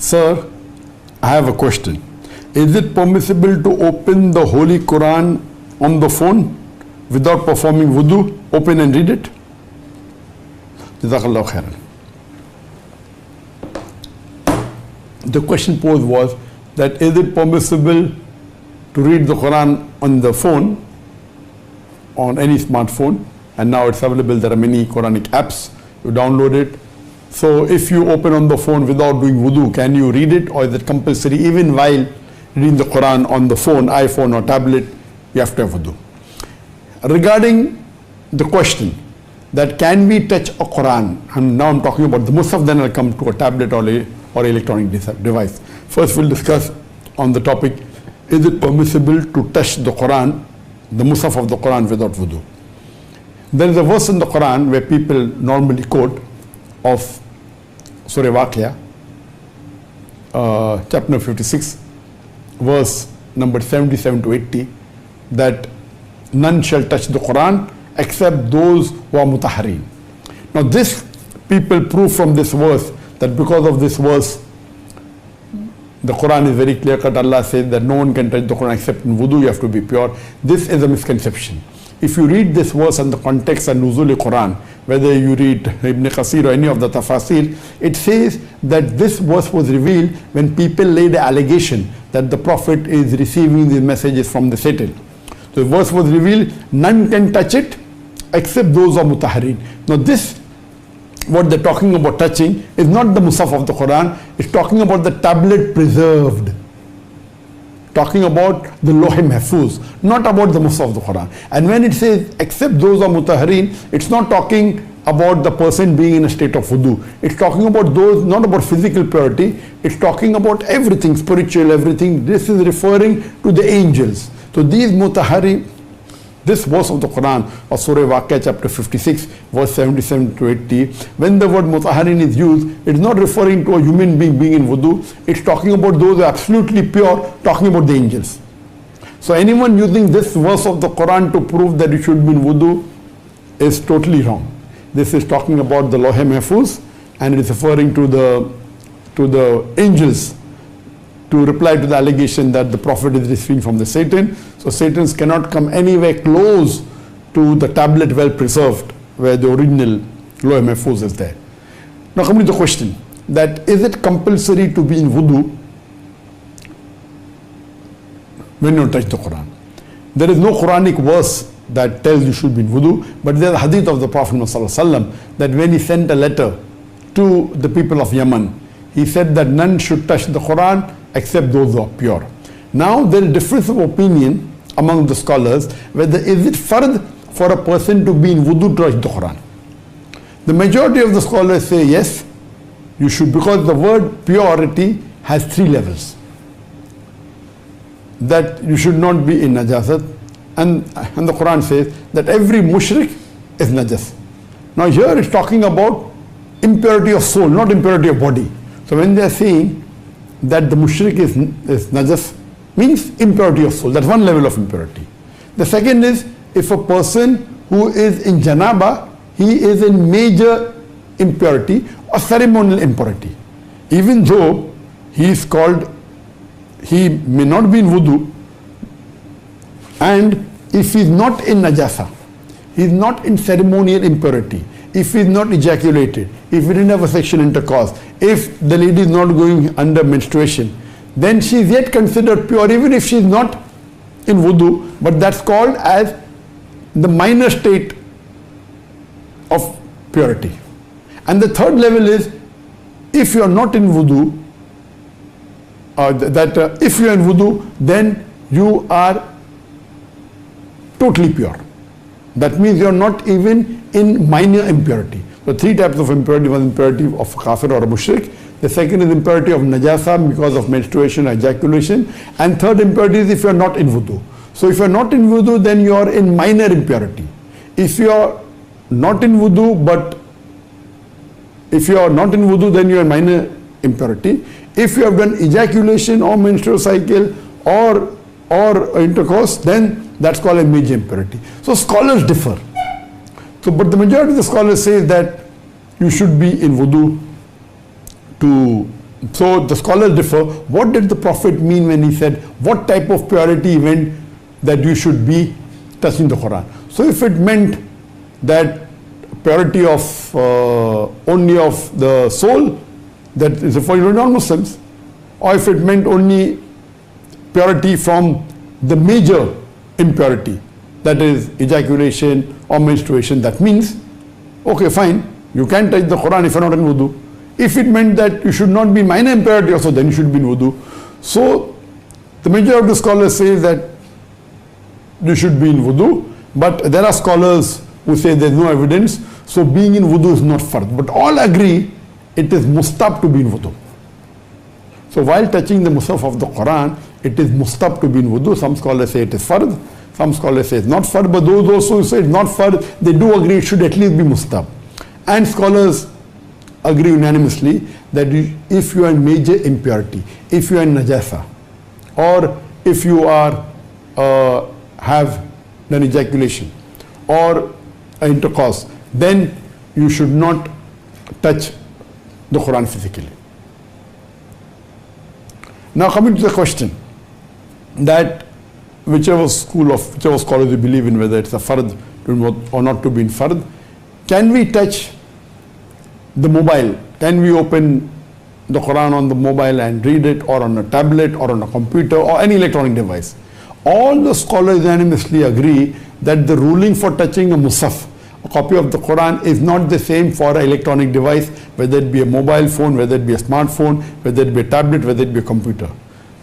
Sir, I have a question. Is it permissible to open the Holy Quran on the phone without performing wudu? Open and read it? Jazakallah khairan. The question posed was that is it permissible to read the Quran on the phone, on any smartphone, and now it's available. There are many Quranic apps. You download it. So if you open on the phone without doing wudu, can you read it, or is it compulsory even while reading the Quran on the phone, iPhone or tablet, you have to have wudu? Regarding the question that can we touch a Quran, and now I'm talking about the Musaf, then I'll come to a tablet or electronic device. First we'll discuss on the topic, is it permissible to touch the Quran, the Musaf of the Quran without wudu? There is a verse in the Quran where people normally quote of Surah Waqia, chapter 56, verse number 77 to 80, that none shall touch the Quran except those who are mutahhareen. Now this, people prove from this verse that because of this verse, the Quran is very clear cut. Allah says that no one can touch the Quran except in wudu, you have to be pure. This is a misconception. If you read this verse and the context and Nuzul Quran, whether you read Ibn Qasir or any of the tafasir, it says that this verse was revealed when people laid the allegation that the Prophet is receiving these messages from the Satan. So the verse was revealed, none can touch it except those who are mutahhareen. Now this, what they're talking about touching, is not the Musaf of the Quran, it's talking about the tablet preserved. Talking about the Lawh Mahfuz, not about the Musaf of the Quran. And when it says except those are mutahhareen, it's not talking about the person being in a state of wudu. It's talking about those, not about physical purity, it's talking about everything, spiritual, everything. This is referring to the angels. So these mutahhareen, this verse of the Quran of Surah Waqia chapter 56 verse 77 to 80, when the word mutahhareen is used, it's not referring to a human being being in wudu, it's talking about those who are absolutely pure, talking about the angels. So anyone using this verse of the Quran to prove that it should be in wudu is totally wrong. This is talking about the Lawh Mahfuz, and it is referring to the angels, to reply to the allegation that the Prophet is receiving from the Satan. So Satans cannot come anywhere close to the tablet well preserved where the original Lawh Mahfuz is there. Now coming to the question that is it compulsory to be in wudu when you touch the Quran? There is no Quranic verse that tells you should be in wudu, but there is a hadith of the Prophet ﷺ that when he sent a letter to the people of Yemen, he said that none should touch the Quran except those who are pure. Now there is difference of opinion among the scholars whether is it fard for a person to be in wudu to touch the Quran. The majority of the scholars say yes, you should, because the word purity has 3 levels. That you should not be in najasat, and the Quran says that every mushrik is najas. Now here it's talking about impurity of soul, not impurity of body. So when they are saying that the mushrik is najas, means impurity of soul. That's one level of impurity. The second is if a person who is in janaba, he is in major impurity or ceremonial impurity. Even though he is called, he may not be in wudu, and if he is not in najasa, he is not in ceremonial impurity, if he is not ejaculated, if he didn't have a sexual intercourse, if the lady is not going under menstruation, then she is yet considered pure even if she is not in wudu, but that's called as the minor state of purity. And the third level is if you are not in wudu, if you are in wudu, then you are totally pure. That means you are not even in minor impurity. So 3 types of impurity. One impurity of kafir or a mushrik. The second is impurity of najasa because of menstruation or ejaculation. And third impurity is if you are not in wudu. So if you are not in wudu, then you are in minor impurity. If you are not in wudu, then you are in minor impurity. If you have done ejaculation or menstrual cycle or intercourse, then that's called a major impurity. So scholars differ. So, but the majority of the scholars say that you should be in wudu to So the scholars differ. What did the Prophet mean when he said what type of purity he meant that you should be touching the Quran? So if it meant that purity of only of the soul, that is for non-Muslims, or if it meant only purity from the major impurity, that is ejaculation or menstruation, that means, okay, fine, you can touch the Quran if you're not in wudu. If it meant that you should not be minor impurity also, then you should be in wudu. So the majority of the scholars say that you should be in wudu, but there are scholars who say there's no evidence, so being in wudu is not fard. But all agree it is mustab to be in wudu. So while touching the mushaf of the Quran, it is mustab to be in wudu. Some scholars say it is fard, some scholars say it's not fard, but those also who say it's not fard, they do agree it should at least be mustab. And scholars agree unanimously that if you are in major impurity, if you are in najasa, or if you are have done ejaculation or intercourse, then you should not touch the Quran physically. Now coming to the question that whichever scholars you believe in, whether it's a fard or not to be in fard, can we touch the mobile? Can we open the Quran on the mobile and read it, or on a tablet or on a computer or any electronic device? All the scholars unanimously agree that the ruling for touching a mushaf, a copy of the Quran, is not the same for an electronic device, whether it be a mobile phone, whether it be a smartphone, whether it be a tablet, whether it be a computer.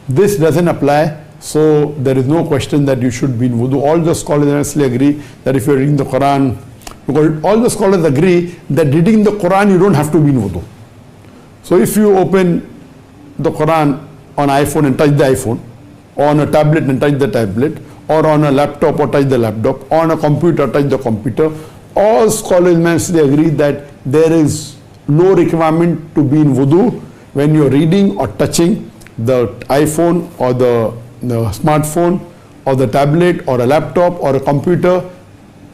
This doesn't apply, so there is no question that you should be in wudu. All the scholars unanimously agree that if you're reading the Quran, because all the scholars agree that reading the Quran you don't have to be in wudu. So if you open the Quran on iPhone and touch the iPhone, or on a tablet and touch the tablet, or on a laptop or touch the laptop, or on a computer touch the computer, all scholars unanimously agree that there is no requirement to be in wudu when you're reading or touching the iPhone or the smartphone or the tablet or a laptop or a computer.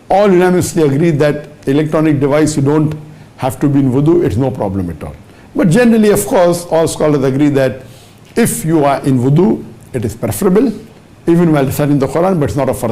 All unanimously agree that electronic device you don't have to be in wudu, it's no problem at all. But generally, of course, all scholars agree that if you are in wudu, it is preferable, even while reciting the Quran, but it's not a fard.